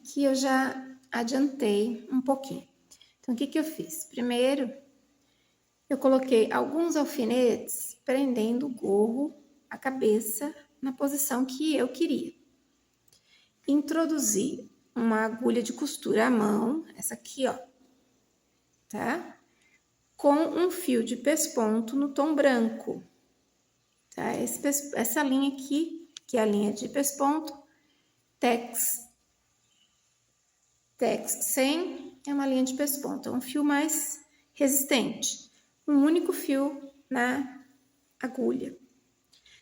Aqui eu já adiantei um pouquinho. Então, o que eu fiz? Primeiro, eu coloquei alguns alfinetes prendendo o gorro, a cabeça, na posição que eu queria. Introduzi uma agulha de costura à mão, essa aqui, ó, tá? Com um fio de pesponto no tom branco, tá? Essa linha aqui, que é a linha de pesponto, Tex 100 é uma linha de pesponto, é um fio mais resistente, um único fio na agulha.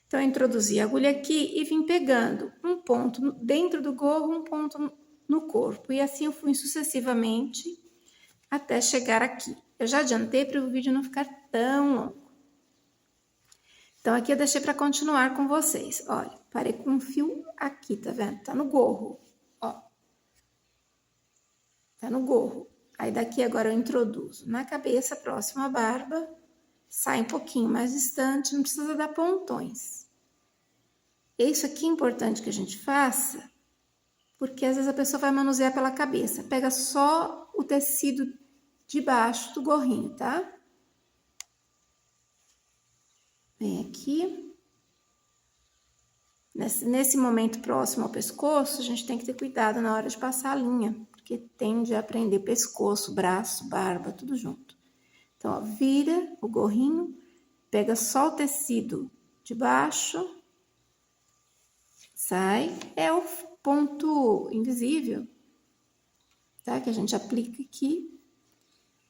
Então, eu introduzi a agulha aqui e vim pegando um ponto dentro do gorro, um ponto no corpo, e assim eu fui sucessivamente até chegar aqui. Eu já adiantei para o vídeo não ficar tão longo. Então, aqui eu deixei para continuar com vocês. Olha, parei com um fio aqui, tá vendo? Tá no gorro, ó. Tá no gorro. Aí, daqui agora eu introduzo na cabeça, próximo à barba, sai um pouquinho mais distante, não precisa dar pontões. Isso aqui é importante que a gente faça, porque às vezes a pessoa vai manusear pela cabeça. Pega só o tecido de baixo do gorrinho, tá? Vem aqui. Nesse momento próximo ao pescoço, a gente tem que ter cuidado na hora de passar a linha, porque tende a prender pescoço, braço, barba, tudo junto. Então, ó, vira o gorrinho, pega só o tecido de baixo, sai, é o ponto invisível, tá? Que a gente aplica aqui,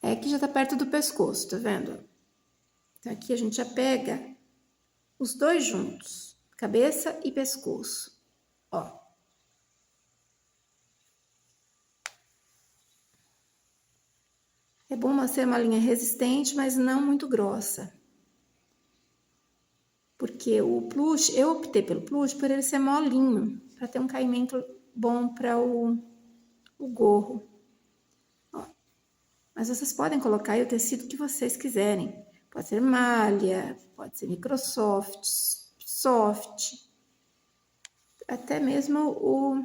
é que já tá perto do pescoço, tá vendo? Então, aqui a gente já pega os dois juntos, cabeça e pescoço, ó. É bom ser uma linha resistente, mas não muito grossa. Porque o plush, eu optei pelo plush por ele ser molinho, para ter um caimento bom para o gorro. Ó. Mas vocês podem colocar aí o tecido que vocês quiserem. Pode ser malha, pode ser microsoft, soft, até mesmo o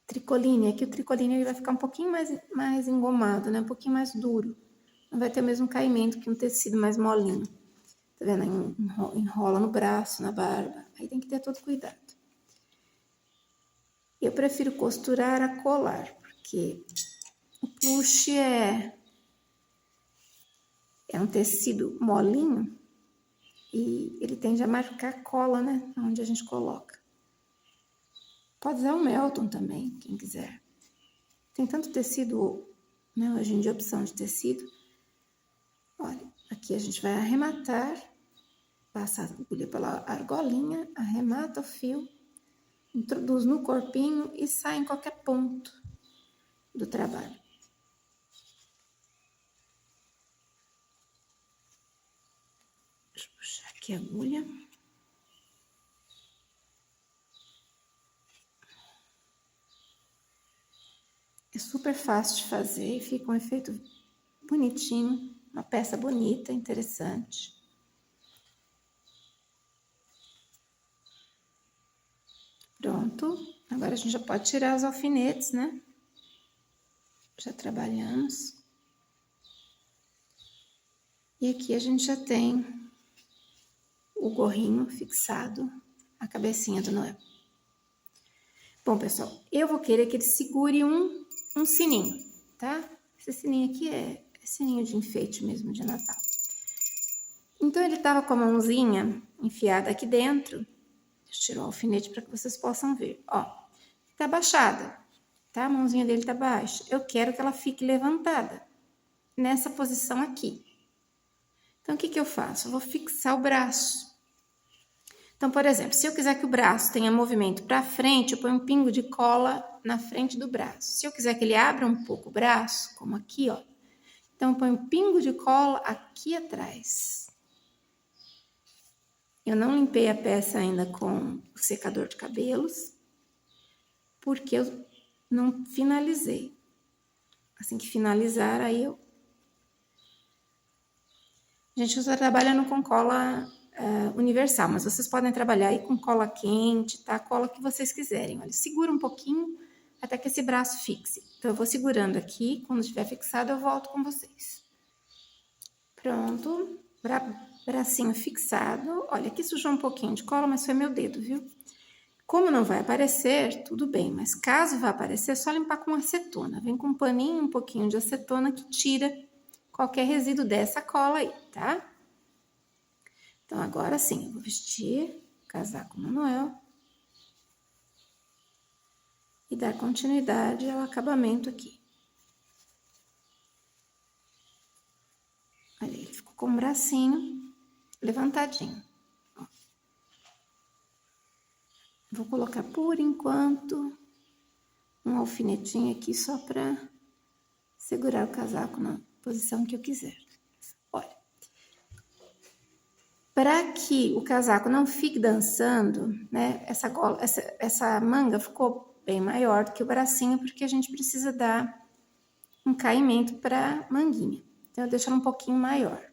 tricoline. Aqui o tricoline ele vai ficar um pouquinho mais engomado, né? Um pouquinho mais duro. Não vai ter o mesmo caimento que um tecido mais molinho. Tá vendo? Enrola no braço, na barba. Aí tem que ter todo cuidado. Eu prefiro costurar a colar, porque o plush é um tecido molinho e ele tende a marcar cola, né? Onde a gente coloca. Pode usar o Melton também, quem quiser. Tem tanto tecido, né? Hoje em dia, opção de tecido. Olha, aqui a gente vai arrematar, passa a agulha pela argolinha, arremata o fio, introduz no corpinho e sai em qualquer ponto do trabalho. Deixa eu puxar aqui a agulha. É super fácil de fazer e fica um efeito bonitinho, uma peça bonita, interessante. Pronto, agora a gente já pode tirar os alfinetes, né? Já trabalhamos. E aqui a gente já tem o gorrinho fixado, a cabecinha do Noel. Bom, pessoal, eu vou querer que ele segure um sininho, tá? Esse sininho aqui é sininho de enfeite mesmo, de Natal. Então, ele tava com a mãozinha enfiada aqui dentro. Deixa eu tirar o alfinete para que vocês possam ver. Ó, tá abaixada, tá? A mãozinha dele tá baixa. Eu quero que ela fique levantada, nessa posição aqui. Então, o que que eu faço? Eu vou fixar o braço. Então, por exemplo, se eu quiser que o braço tenha movimento para frente, eu ponho um pingo de cola na frente do braço. Se eu quiser que ele abra um pouco o braço, como aqui, ó, então eu ponho um pingo de cola aqui atrás. Eu não limpei a peça ainda com o secador de cabelos, porque eu não finalizei. Assim que finalizar, aí eu... A gente usa trabalhando com cola universal, mas vocês podem trabalhar aí com cola quente, tá? A cola que vocês quiserem. Olha, segura um pouquinho até que esse braço fixe. Então, eu vou segurando aqui, quando estiver fixado, eu volto com vocês. Pronto, bracinho fixado. Olha, aqui sujou um pouquinho de cola, mas foi meu dedo, viu? Como não vai aparecer, tudo bem, mas caso vá aparecer, é só limpar com acetona. Vem com um paninho, um pouquinho de acetona que tira qualquer resíduo dessa cola aí, tá? Então, agora sim, eu vou vestir o casaco Manuel e dar continuidade ao acabamento aqui. Olha, ele ficou com o bracinho levantadinho. Ó. Vou colocar, por enquanto, um alfinetinho aqui só para segurar o casaco na posição que eu quiser. Olha, para que o casaco não fique dançando, né, essa manga ficou bem maior do que o bracinho, porque a gente precisa dar um caimento para a manguinha. Então, eu deixo ela um pouquinho maior.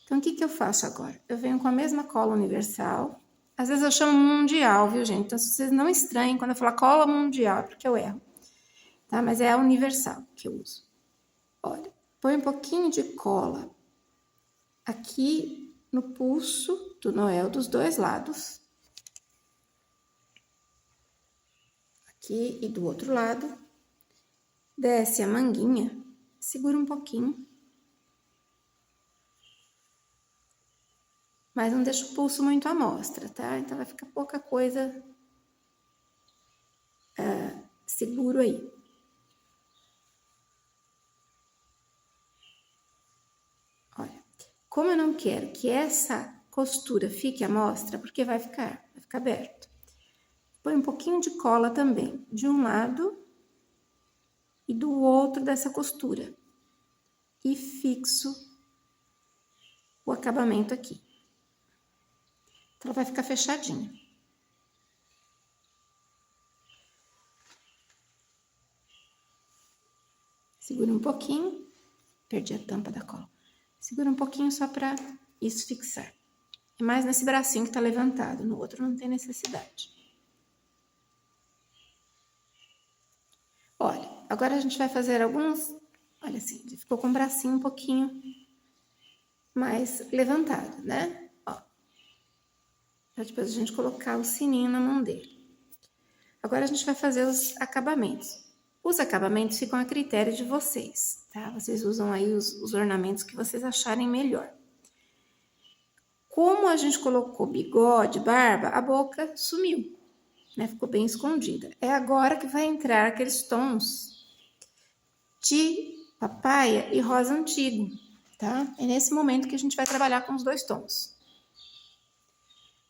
Então, o que eu faço agora? Eu venho com a mesma cola universal. Às vezes eu chamo mundial, viu, gente? Então, se vocês não estranhem quando eu falar cola mundial, é porque eu erro. Tá? Mas é a universal que eu uso. Olha, põe um pouquinho de cola aqui no pulso do Noel dos dois lados. Aqui e do outro lado. Desce a manguinha, segura um pouquinho. Mas não deixa o pulso muito à mostra, tá? Então, vai ficar pouca coisa seguro aí. Olha, como eu não quero que essa costura fique à mostra, porque vai ficar aberto. Põe um pouquinho de cola também, de um lado e do outro dessa costura. E fixo o acabamento aqui. Então, ela vai ficar fechadinha. Segura um pouquinho. Perdi a tampa da cola. Segura um pouquinho só para isso fixar. É mais nesse bracinho que tá levantado. No outro não tem necessidade. Olha, agora a gente vai fazer alguns... Olha assim, ele ficou com o bracinho um pouquinho mais levantado, né? Ó. Pra depois a gente colocar o sininho na mão dele. Agora a gente vai fazer os acabamentos. Os acabamentos ficam a critério de vocês, tá? Vocês usam aí os ornamentos que vocês acharem melhor. Como a gente colocou bigode, barba, a boca sumiu, né? Ficou bem escondida. É agora que vai entrar aqueles tons de papaya e rosa antigo, tá? É nesse momento que a gente vai trabalhar com os dois tons.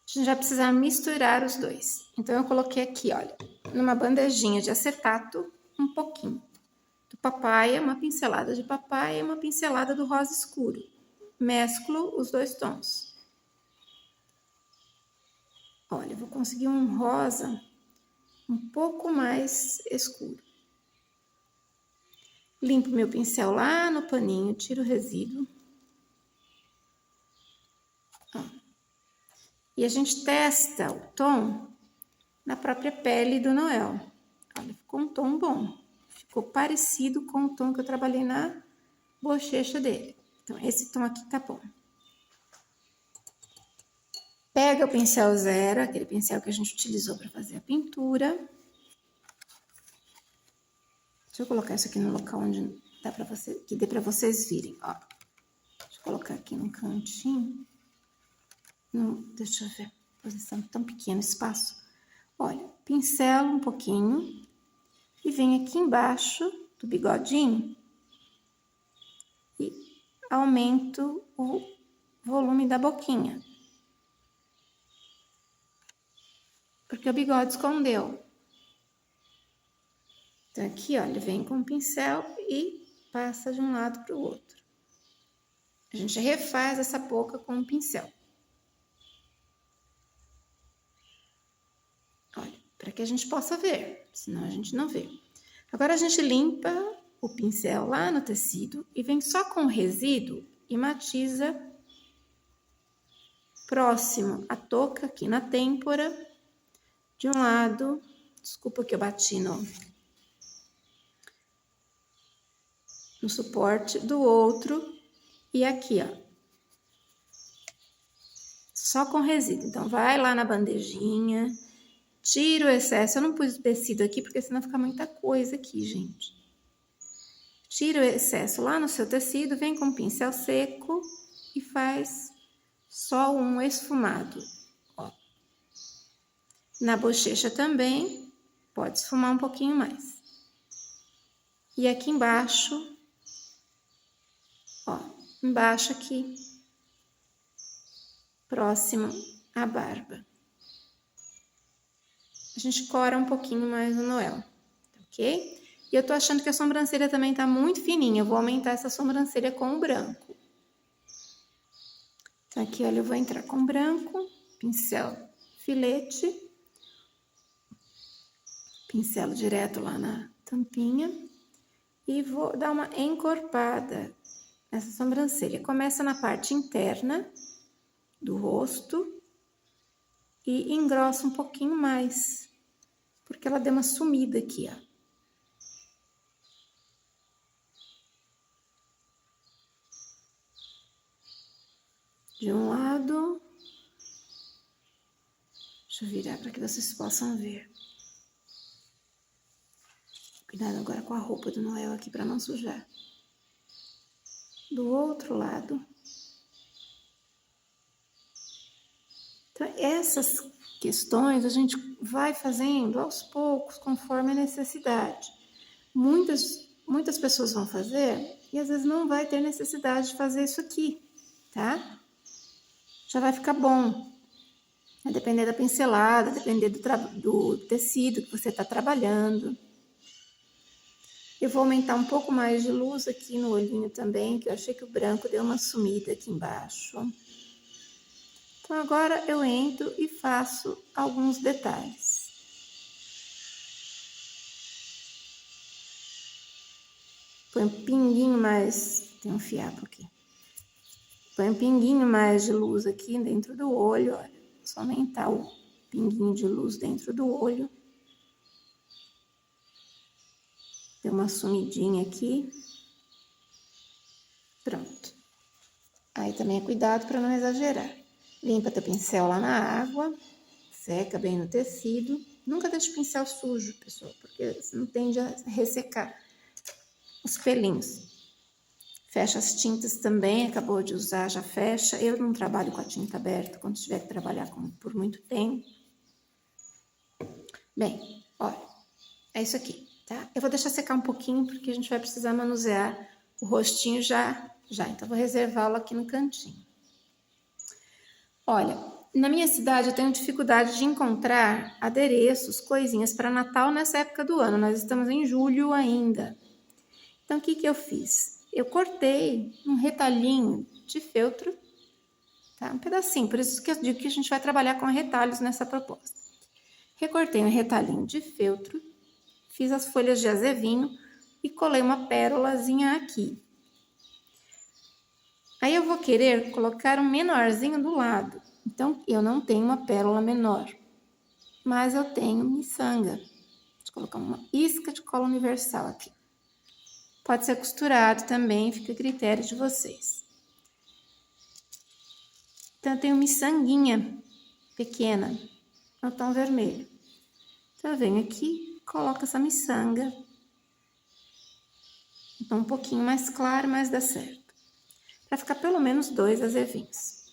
A gente vai precisar misturar os dois. Então, eu coloquei aqui, olha, numa bandejinha de acetato, um pouquinho do papaya, uma pincelada de papaya e uma pincelada do rosa escuro. Mesclo os dois tons. Olha, eu vou conseguir um rosa um pouco mais escuro. Limpo meu pincel lá no paninho, tiro o resíduo. Ó. E a gente testa o tom na própria pele do Noel. Olha, ficou um tom bom. Ficou parecido com o tom que eu trabalhei na bochecha dele. Então, esse tom aqui tá bom. Pega o pincel zero, aquele pincel que a gente utilizou para fazer a pintura. Deixa eu colocar isso aqui no local onde dá para você, que dê para vocês virem, ó. Deixa eu colocar aqui no cantinho. Não, deixa eu ver, posição tão pequeno espaço. Olha, pincelo um pouquinho e venho aqui embaixo do bigodinho e aumento o volume da boquinha. Porque o bigode escondeu. Então, aqui, olha, vem com o pincel e passa de um lado para o outro. A gente refaz essa boca com o pincel. Olha, para que a gente possa ver, senão a gente não vê. Agora, a gente limpa o pincel lá no tecido e vem só com o resíduo e matiza próximo à touca, aqui na têmpora, de um lado. Desculpa que eu bati no no suporte do outro e aqui, ó. Só com resíduo. Então, vai lá na bandejinha, tira o excesso. Eu não pus o tecido aqui, porque senão fica muita coisa aqui, gente. Tira o excesso lá no seu tecido, vem com um pincel seco e faz só um esfumado. Ó. Na bochecha também, pode esfumar um pouquinho mais. E aqui embaixo, ó, embaixo aqui, próximo à barba. A gente cora um pouquinho mais no Noel, ok? E eu tô achando que a sobrancelha também tá muito fininha. Eu vou aumentar essa sobrancelha com o branco. Então, aqui, olha, eu vou entrar com branco, pincel filete, pincelo direto lá na tampinha e vou dar uma encorpada nessa sobrancelha. Começa na parte interna do rosto e engrossa um pouquinho mais, porque ela deu uma sumida aqui, ó. De um lado, deixa eu virar para que vocês possam ver. Cuidado agora com a roupa do Noel aqui para não sujar. Do outro lado. Então, essas questões a gente vai fazendo aos poucos, conforme a necessidade. Muitas pessoas vão fazer e às vezes não vai ter necessidade de fazer isso aqui, tá? Já vai ficar bom. Vai depender da pincelada, depender do tecido que você está trabalhando. Eu vou aumentar um pouco mais de luz aqui no olhinho também, que eu achei que o branco deu uma sumida aqui embaixo. Então, agora eu entro e faço alguns detalhes. Põe um pinguinho mais... Tem um fiapo aqui. Põe um pinguinho mais de luz aqui dentro do olho, olha. Só aumentar o pinguinho de luz dentro do olho. Deu uma sumidinha aqui. Pronto. Aí também é cuidado para não exagerar. Limpa teu pincel lá na água, seca bem no tecido. Nunca deixe o pincel sujo, pessoal, porque senão tende a ressecar os pelinhos. Fecha as tintas também, acabou de usar, já fecha. Eu não trabalho com a tinta aberta quando tiver que trabalhar por muito tempo. Bem, olha, é isso aqui, tá? Eu vou deixar secar um pouquinho, porque a gente vai precisar manusear o rostinho já. Então, vou reservá-lo aqui no cantinho. Olha, na minha cidade eu tenho dificuldade de encontrar adereços, coisinhas para Natal nessa época do ano. Nós estamos em julho ainda. Então, o que eu fiz? Eu cortei um retalhinho de feltro, tá? Um pedacinho, por isso que eu digo que a gente vai trabalhar com retalhos nessa proposta. Recortei um retalhinho de feltro, fiz as folhas de azevinho e colei uma pérolazinha aqui. Aí eu vou querer colocar um menorzinho do lado. Então, eu não tenho uma pérola menor, mas eu tenho miçanga. Vou colocar uma isca de cola universal aqui. Pode ser costurado também, fica a critério de vocês. Então, eu tenho miçanguinha pequena, no tom vermelho. Então, eu venho aqui, coloco essa miçanga. Então, um pouquinho mais claro, mas dá certo. Para ficar pelo menos 2 azevinhos.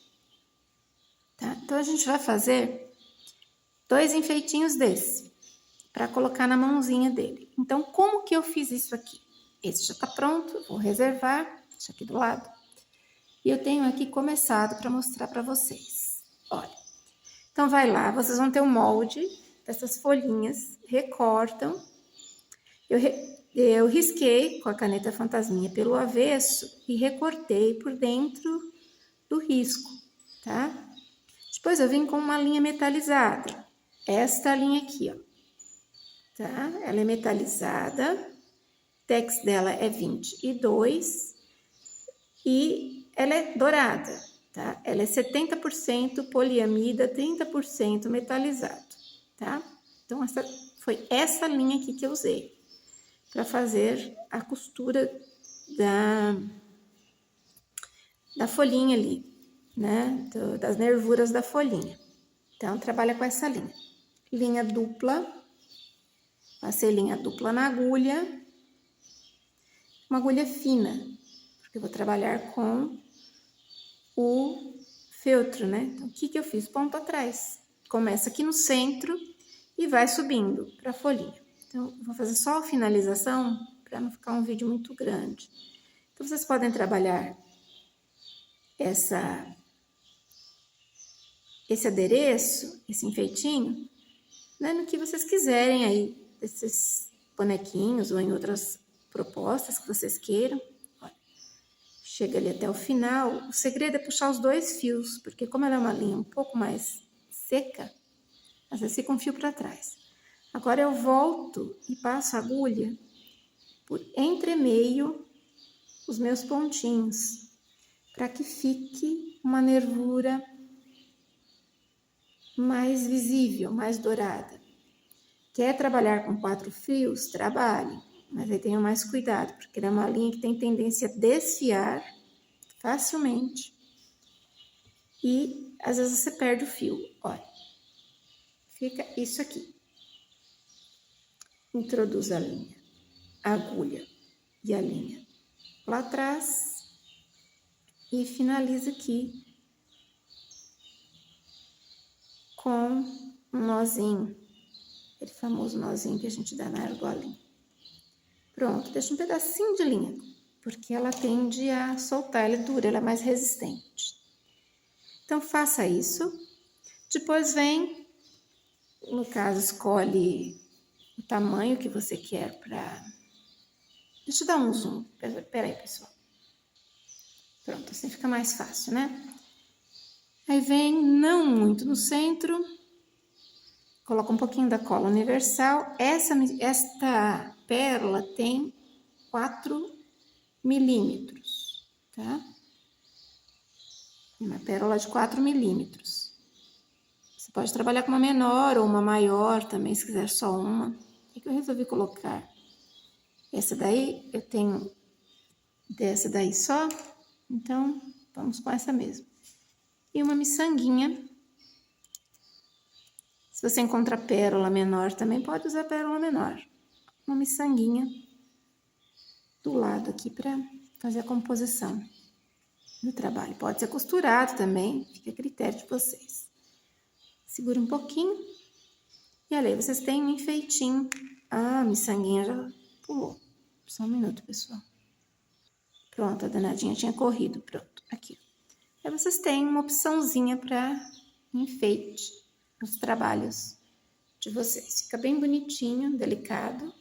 Tá? Então, a gente vai fazer 2 enfeitinhos desse, para colocar na mãozinha dele. Então, como que eu fiz isso aqui? Esse já tá pronto, vou reservar, deixa aqui do lado. E eu tenho aqui começado para mostrar para vocês. Olha, então vai lá, vocês vão ter um molde dessas folhinhas, recortam. Eu risquei com a caneta fantasminha pelo avesso e recortei por dentro do risco, tá? Depois eu vim com uma linha metalizada, esta linha aqui, ó, tá? Ela é metalizada, o tex dela é 22 e ela é dourada, tá? Ela é 70% poliamida, 30% metalizado, tá? Então, foi essa linha aqui que eu usei para fazer a costura da folhinha ali, né? Das nervuras da folhinha. Então, trabalha com essa linha. Linha dupla, passei linha dupla na agulha, uma agulha fina, porque eu vou trabalhar com o feltro, né? Então, o que eu fiz? Ponto atrás. Começa aqui no centro e vai subindo para a folhinha. Então, eu vou fazer só a finalização para não ficar um vídeo muito grande. Então, vocês podem trabalhar esse adereço, esse enfeitinho, né, no que vocês quiserem aí, desses bonequinhos ou em outras propostas que vocês queiram. Olha, chega ali até o final. O segredo é puxar os 2 fios, porque como ela é uma linha um pouco mais seca, às vezes fica um fio para trás. Agora eu volto e passo a agulha por entre meio os meus pontinhos, para que fique uma nervura mais visível, mais dourada. Quer trabalhar com 4 fios? Trabalhe, mas aí tenha mais cuidado, porque ela é uma linha que tem tendência a desfiar facilmente e às vezes você perde o fio. Olha, fica isso aqui. Introduz a linha, a agulha e a linha lá atrás e finaliza aqui com um nozinho, aquele famoso nozinho que a gente dá na argolinha. Pronto, deixa um pedacinho de linha, porque ela tende a soltar, ela é dura, ela é mais resistente. Então, faça isso. Depois vem, no caso, escolhe o tamanho que você quer para... Deixa eu dar um zoom. Peraí, pessoal. Pronto, assim fica mais fácil, né? Aí vem, não muito no centro, coloca um pouquinho da cola universal. Esta pérola tem 4 milímetros, tá? Uma pérola de 4 milímetros. Você pode trabalhar com uma menor ou uma maior também, se quiser só uma. O que eu resolvi colocar? Essa daí, eu tenho dessa daí só, então vamos com essa mesmo. E uma miçanguinha. Se você encontra pérola menor, também pode usar pérola menor. Uma miçanguinha do lado aqui para fazer a composição do trabalho. Pode ser costurado também, fica a critério de vocês. Segura um pouquinho. E ali, vocês têm um enfeitinho. Ah, a miçanguinha já pulou. Só um minuto, pessoal. Pronto, a danadinha tinha corrido. Pronto, aqui. Aí vocês têm uma opçãozinha para enfeite nos trabalhos de vocês. Fica bem bonitinho, delicado.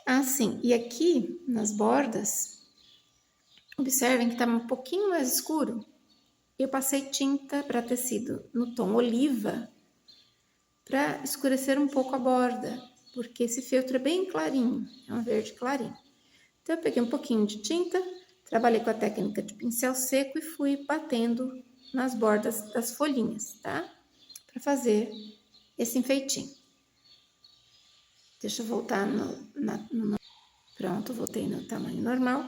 Ah, sim. E aqui, nas bordas, observem que tá um pouquinho mais escuro. Eu passei tinta para tecido no tom oliva para escurecer um pouco a borda, porque esse feltro é bem clarinho, é um verde clarinho. Então, eu peguei um pouquinho de tinta, trabalhei com a técnica de pincel seco e fui batendo nas bordas das folhinhas, tá? Para fazer esse enfeitinho. Deixa eu voltar Pronto, voltei no tamanho normal.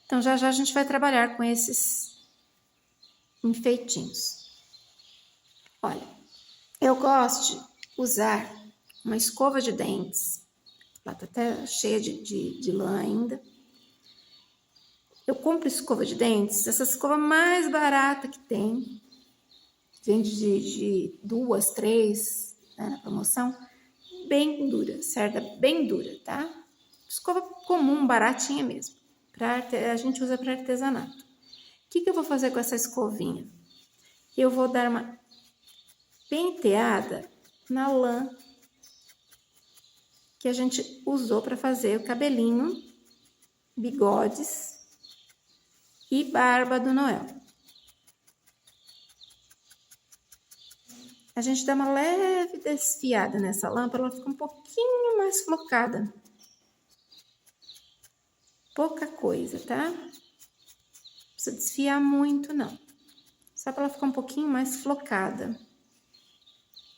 Então, já já a gente vai trabalhar com esses enfeitinhos. Olha, eu gosto de usar uma escova de dentes. Ela tá até cheia de lã ainda. Eu compro escova de dentes, essa escova mais barata que tem. Vende de 2, 3, né, na promoção. Bem dura, cerda bem dura, tá? Escova comum, baratinha mesmo. A gente usa para artesanato. O que eu vou fazer com essa escovinha? Eu vou dar uma penteada na lã que a gente usou para fazer o cabelinho, bigodes e barba do Noel. A gente dá uma leve desfiada nessa lã para ela ficar um pouquinho mais flocada. Pouca coisa, tá? Não precisa desfiar muito, não. Só para ela ficar um pouquinho mais flocada.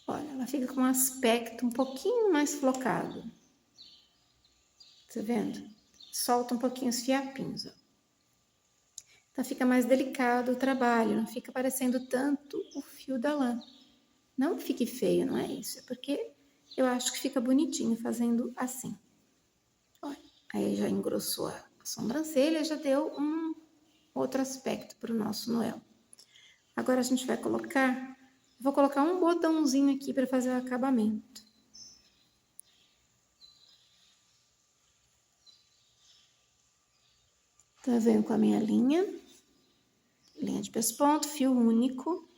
Olha, ela fica com um aspecto um pouquinho mais flocado. Tá vendo? solta um pouquinho os fiapinhos, ó. Então, fica mais delicado o trabalho, não fica parecendo tanto o fio da lã. Não que fique feio, não é isso, é porque eu acho que fica bonitinho fazendo assim. Olha, aí já engrossou a sobrancelha, já deu um outro aspecto para o nosso Noel. Agora a gente vai colocar, vou colocar um botãozinho aqui para fazer o acabamento. Então, eu venho com a minha linha de pesponto, fio único,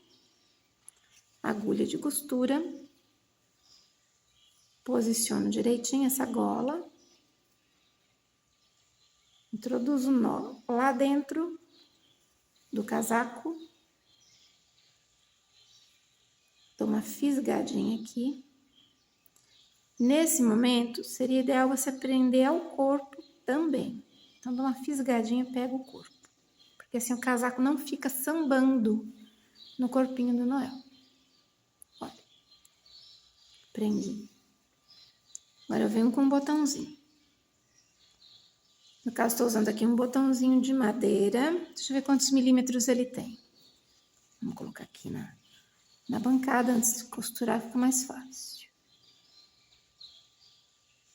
agulha de costura, posiciono direitinho essa gola, introduzo o nó lá dentro do casaco, dou uma fisgadinha aqui. Nesse momento, seria ideal você prender ao corpo também. Então, dou uma fisgadinha e pego o corpo. Porque assim o casaco não fica sambando no corpinho do Noel. Olha, prendi. Agora eu venho com um botãozinho. No caso, estou usando aqui um botãozinho de madeira. Deixa eu ver quantos milímetros ele tem. Vamos colocar aqui na bancada, antes de costurar fica mais fácil.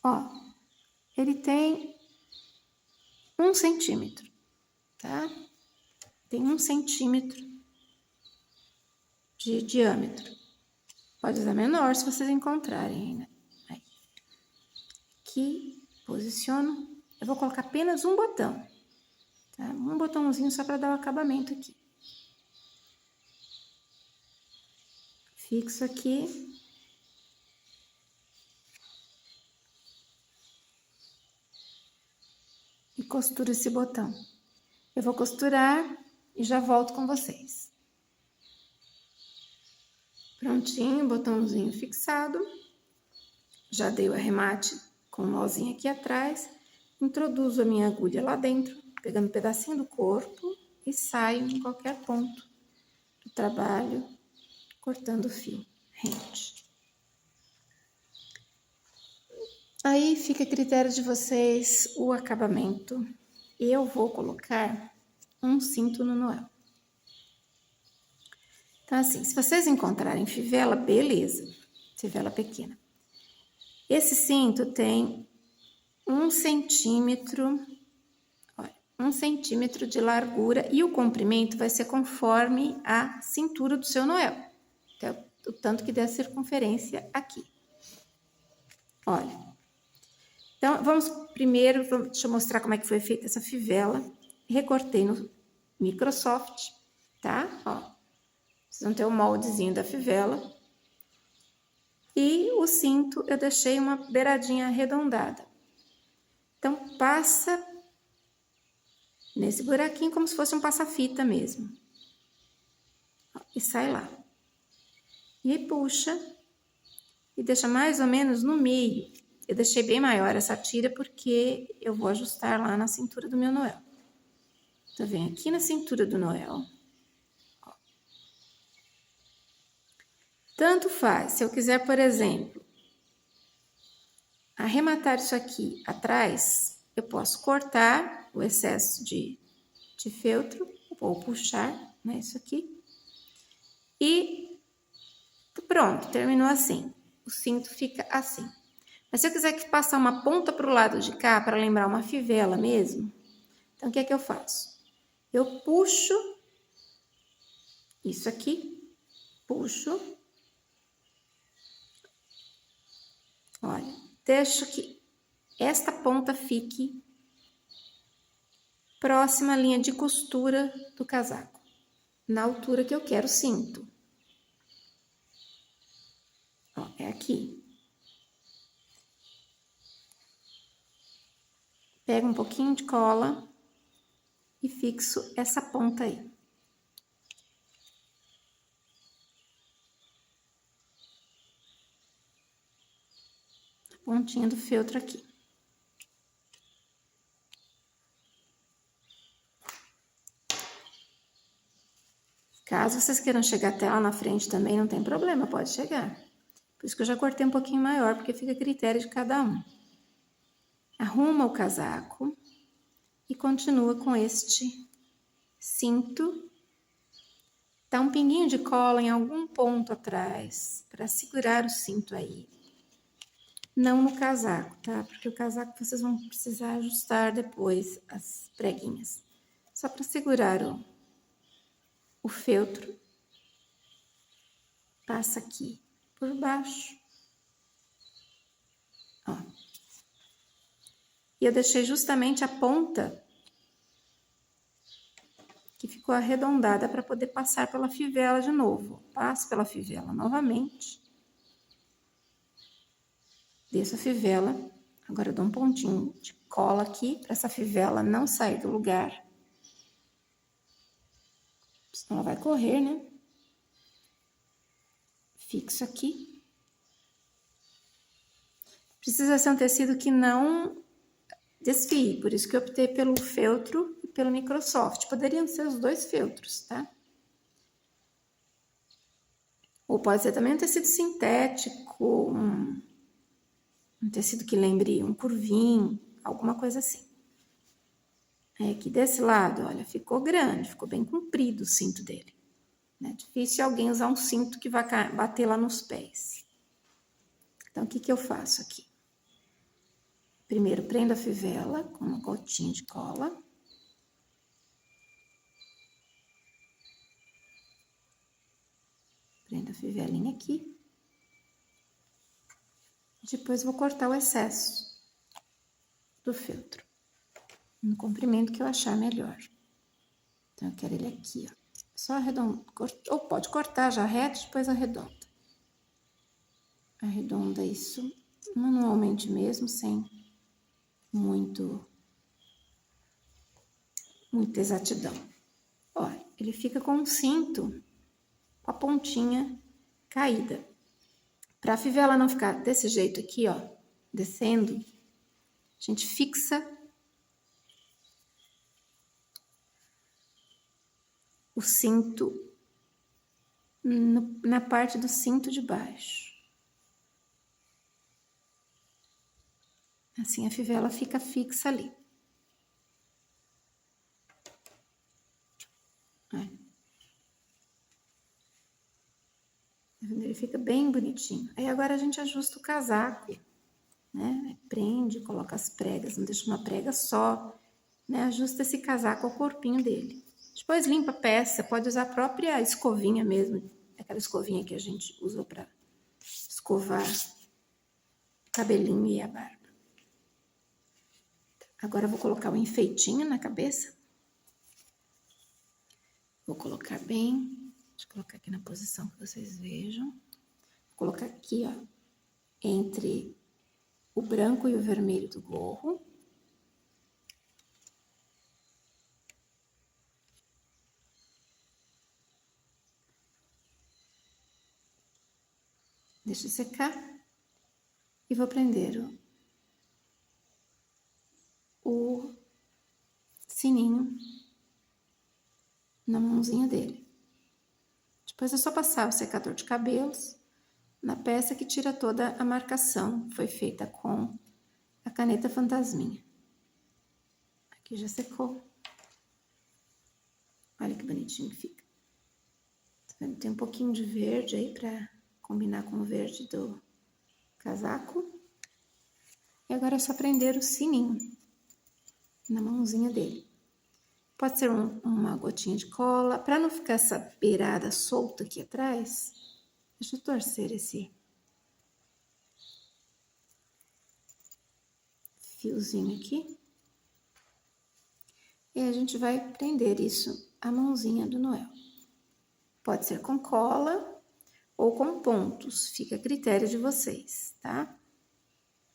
Ó, ele tem 1 centímetro, tá? Tem 1 centímetro de diâmetro. Pode usar menor se vocês encontrarem ainda. Aí. Aqui, posiciono. Eu vou colocar apenas um botão, tá? Um botãozinho só para dar o acabamento aqui. Fixo aqui. E costuro esse botão. Eu vou costurar e já volto com vocês. Prontinho, botãozinho fixado. Já dei o arremate com um nozinho aqui atrás. Introduzo a minha agulha lá dentro, pegando um pedacinho do corpo e saio em qualquer ponto do trabalho, cortando o fio rente. Aí fica a critério de vocês o acabamento. Eu vou colocar um cinto no Noel. Então, assim, se vocês encontrarem fivela, beleza, fivela pequena. Esse cinto tem 1 centímetro, olha, 1 centímetro de largura e o comprimento vai ser conforme a cintura do seu Noel. Então, o tanto que der a circunferência aqui. Olha. Então, vamos primeiro, deixa eu mostrar como é que foi feita essa fivela. Recortei no Microsoft, tá? Ó. Vocês vão ter o moldezinho da fivela. E o cinto eu deixei uma beiradinha arredondada. Então, passa nesse buraquinho como se fosse um passa-fita mesmo. E sai lá. E puxa e deixa mais ou menos no meio. Eu deixei bem maior essa tira porque eu vou ajustar lá na cintura do meu Noel. Então, vem aqui na cintura do Noel. Tanto faz, se eu quiser, por exemplo, arrematar isso aqui atrás, eu posso cortar o excesso de feltro, ou puxar, né, isso aqui. E pronto, terminou assim. O cinto fica assim. Mas se eu quiser passar uma ponta para o lado de cá, para lembrar uma fivela mesmo, então o que é que eu faço? Eu puxo isso aqui, puxo. Olha, deixo que esta ponta fique próxima à linha de costura do casaco, na altura que eu quero o cinto. Ó, é aqui. Pego um pouquinho de cola e fixo essa ponta aí. Pontinha do feltro aqui. Caso vocês queiram chegar até lá na frente também, não tem problema, pode chegar. Por isso que eu já cortei um pouquinho maior, porque fica a critério de cada um. Arruma o casaco, e continua com este cinto. Dá um pinguinho de cola em algum ponto atrás, para segurar o cinto aí. Não no casaco, tá? Porque o casaco vocês vão precisar ajustar depois as preguinhas. Só para segurar o feltro. Passa aqui por baixo. Ó. E eu deixei justamente a ponta que ficou arredondada para poder passar pela fivela de novo. Passo pela fivela novamente. Desço a fivela. Agora eu dou um pontinho de cola aqui para essa fivela não sair do lugar. Senão ela vai correr, né? Fixo aqui. Precisa ser um tecido que não desfie, por isso que eu optei pelo feltro e pelo Microsoft. Poderiam ser os dois feltros, tá? Ou pode ser também um tecido sintético, um tecido que lembre um curvinho, alguma coisa assim. Aí aqui desse lado, olha, ficou grande, ficou bem comprido o cinto dele. É difícil alguém usar um cinto que vai bater lá nos pés. Então, o que eu faço aqui? Primeiro, prendo a fivela com uma gotinha de cola. Prendo a fivelinha aqui. Depois, vou cortar o excesso do feltro, no comprimento que eu achar melhor. Então, eu quero ele aqui, ó. Só arredonda, ou pode cortar já reto, depois arredonda. Arredonda isso manualmente mesmo, sem muita exatidão. Olha, ele fica com um cinto com a pontinha caída. Para a fivela não ficar desse jeito aqui, ó, descendo, a gente fixa o cinto na parte do cinto de baixo. Assim a fivela fica fixa ali. Ele fica bem bonitinho. Aí agora a gente ajusta o casaco, né? Prende, coloca as pregas, não deixa uma prega só, né? Ajusta esse casaco ao corpinho dele. Depois limpa a peça, pode usar a própria escovinha mesmo, aquela escovinha que a gente usou para escovar o cabelinho e a barba. Agora eu vou colocar um enfeitinho na cabeça. Vou colocar bem, deixa eu colocar aqui na posição que vocês vejam. Vou colocar aqui, ó, entre o branco e o vermelho do gorro. Deixa secar. E vou prender o sininho na mãozinha dele. Depois é só passar o secador de cabelos na peça que tira toda a marcação. Foi feita com a caneta fantasminha. Aqui já secou. Olha que bonitinho que fica. Tá vendo? Tem um pouquinho de verde aí pra combinar com o verde do casaco. E agora é só prender o sininho na mãozinha dele. Pode ser uma gotinha de cola. Para não ficar essa beirada solta aqui atrás, deixa eu torcer esse fiozinho aqui. E a gente vai prender isso à mãozinha do Noel. Pode ser com cola ou com pontos, fica a critério de vocês, tá?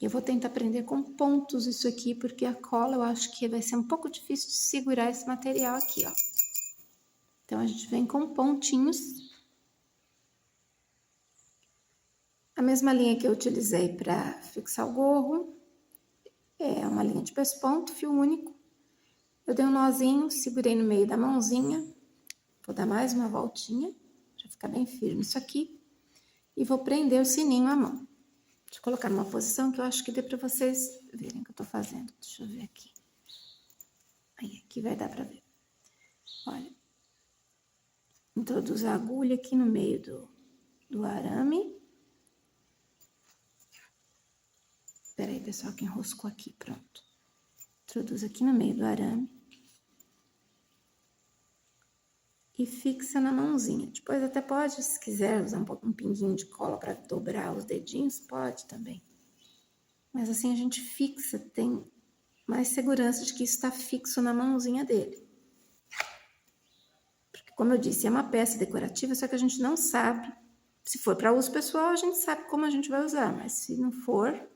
Eu vou tentar prender com pontos isso aqui, porque a cola eu acho que vai ser um pouco difícil de segurar esse material aqui, ó. Então, a gente vem com pontinhos. A mesma linha que eu utilizei para fixar o gorro, é uma linha de pesponto, fio único. Eu dei um nozinho, segurei no meio da mãozinha, vou dar mais uma voltinha, para ficar bem firme isso aqui. E vou prender o sininho à mão. Deixa eu colocar numa posição que eu acho que dê para vocês verem o que eu tô fazendo. Deixa eu ver aqui. Aí, aqui vai dar pra ver. Olha. Introduz a agulha aqui no meio do arame. Espera aí, pessoal, que enroscou aqui, pronto. Introduz aqui no meio do arame. E fixa na mãozinha. Depois até pode, se quiser, usar um pinguinho de cola para dobrar os dedinhos, pode também. Mas assim a gente fixa, tem mais segurança de que isso está fixo na mãozinha dele. Porque, como eu disse, é uma peça decorativa, só que a gente não sabe. Se for para uso pessoal, a gente sabe como a gente vai usar, mas se não for, a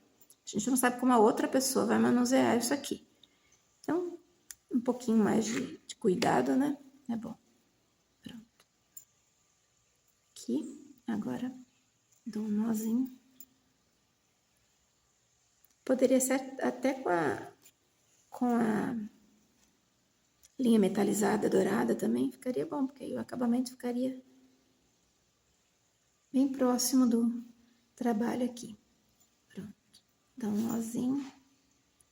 gente não sabe como a outra pessoa vai manusear isso aqui. Então, um pouquinho mais de cuidado, né? É bom. Pronto. Aqui, agora, dou um nozinho. Poderia ser até com a linha metalizada, dourada também, ficaria bom, porque aí o acabamento ficaria bem próximo do trabalho aqui. Pronto. Dá um nozinho,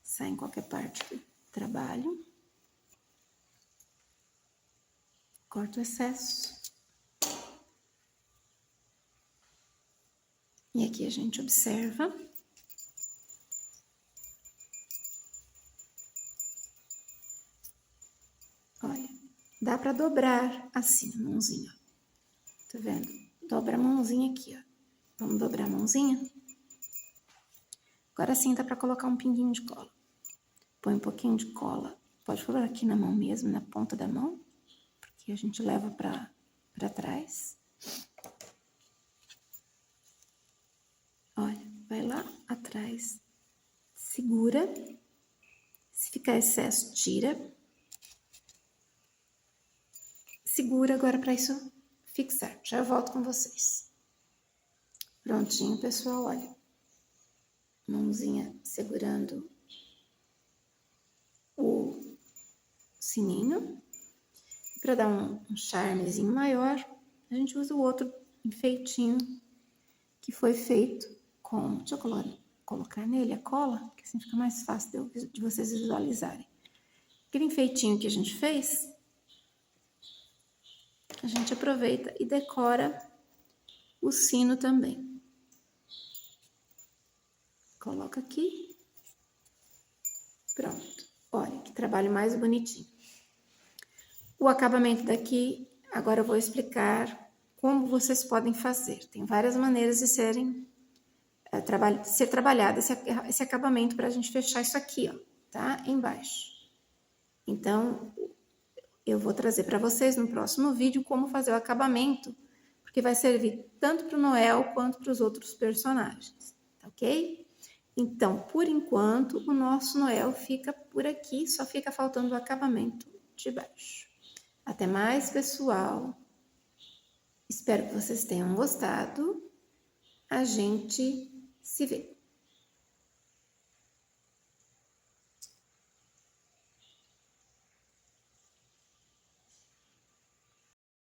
sai em qualquer parte do trabalho. Corta o excesso. E aqui a gente observa. Olha, dá para dobrar assim a mãozinha, ó. Tá vendo? Dobra a mãozinha aqui, ó. Vamos dobrar a mãozinha? Agora sim dá para colocar um pinguinho de cola. Põe um pouquinho de cola. Pode pôr aqui na mão mesmo, na ponta da mão, porque a gente leva para trás. Olha, vai lá atrás, segura. Se ficar excesso, tira. Segura agora para isso fixar. Já volto com vocês. Prontinho, pessoal, olha. Mãozinha segurando o sininho. Para dar um charmezinho maior, a gente usa o outro enfeitinho que foi feito com... Deixa eu colocar nele a cola, que assim fica mais fácil de vocês visualizarem. Aquele enfeitinho que a gente fez, a gente aproveita e decora o sino também. Coloca aqui. Pronto. Olha, que trabalho mais bonitinho. O acabamento daqui, agora eu vou explicar como vocês podem fazer. Tem várias maneiras de ser trabalhado esse acabamento para a gente fechar isso aqui, ó, tá? Embaixo. Então, eu vou trazer para vocês no próximo vídeo como fazer o acabamento, porque vai servir tanto para o Noel quanto para os outros personagens, tá ok? Então, por enquanto, o nosso Noel fica por aqui, só fica faltando o acabamento de baixo. Até mais, pessoal. Espero que vocês tenham gostado. A gente se vê.